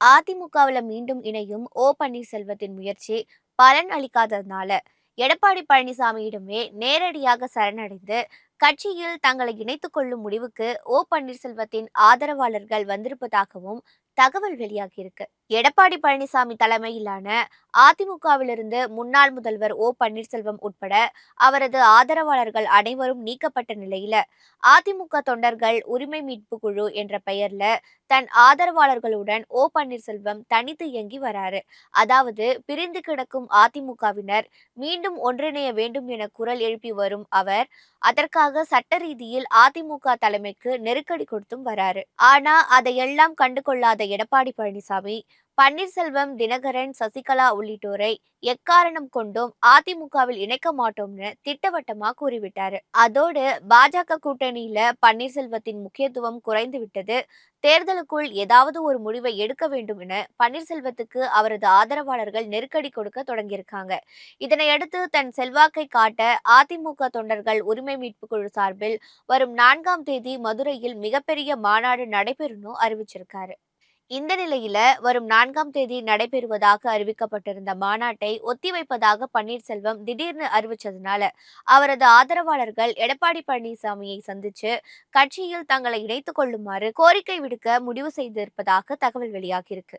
அதிமுகவுல மீண்டும் இணையும் பன்னீர்செல்வத்தின் முயற்சி பலன் அளிக்காததுனால எடப்பாடி பழனிசாமியிடமே நேரடியாக சரணடைந்து கட்சியில் தங்களை இணைத்துக் கொள்ளும் முடிவுக்கு பன்னீர்செல்வத்தின் ஆதரவாளர்கள் வந்திருப்பதாகவும் தகவல் வெளியாகியிருக்கு. எடப்பாடி பழனிசாமி தலைமையிலான அதிமுகவிலிருந்து முன்னாள் முதல்வர் பன்னீர்செல்வம் உட்பட அவரது ஆதரவாளர்கள் அனைவரும் நீக்கப்பட்ட நிலையில அதிமுக தொண்டர்கள் உரிமை மீட்பு குழு என்ற பெயர்ல தன் ஆதரவாளர்களுடன் பன்னீர்செல்வம் தனித்து இயங்கி வராரு. அதாவது பிரிந்து கிடக்கும் அதிமுகவினர் மீண்டும் ஒன்றிணைய வேண்டும் என குரல் எழுப்பி வரும் அவர் அதற்காக சட்ட ரீதியில் அதிமுக தலைமைக்கு நெருக்கடி கொடுத்தும் வராரு. ஆனா அதையெல்லாம் கண்டுகொள்ளாத எடப்பாடி பழனிசாமி பன்னீர்செல்வம், தினகரன், சசிகலா உள்ளிட்டோரை எக்காரணம் கொண்டும் அதிமுகவில் இணைக்க மாட்டோம்னு திட்டவட்டமா கூறிவிட்டாரு. அதோடு பாஜக கூட்டணியில பன்னீர்செல்வத்தின் முக்கியத்துவம் குறைந்து விட்டது. தேர்தலுக்குள் ஏதாவது ஒரு முடிவை எடுக்க வேண்டும் என பன்னீர்செல்வத்துக்கு அவரது ஆதரவாளர்கள் நெருக்கடி கொடுக்க தொடங்கியிருக்காங்க. இதனையடுத்து தன் செல்வாக்கை காட்ட அதிமுக தொண்டர்கள் உரிமை மீட்பு குழு சார்பில் வரும் 4ஆம் தேதி மதுரையில் மிகப்பெரிய மாநாடு நடைபெறும்னு அறிவிச்சிருக்காரு. இந்த நிலையில வரும் 4ஆம் தேதி நடைபெறுவதாக அறிவிக்கப்பட்டிருந்த மாநாட்டை ஒத்திவைப்பதாக பன்னீர்செல்வம் திடீர்னு அறிவிச்சதுனால அவரது ஆதரவாளர்கள் எடப்பாடி பழனிசாமியை சந்திச்சு கட்சியில் தங்களை இணைத்துக் கொள்ளுமாறு கோரிக்கை விடுக்க முடிவு செய்திருப்பதாக தகவல் வெளியாகியிருக்கு.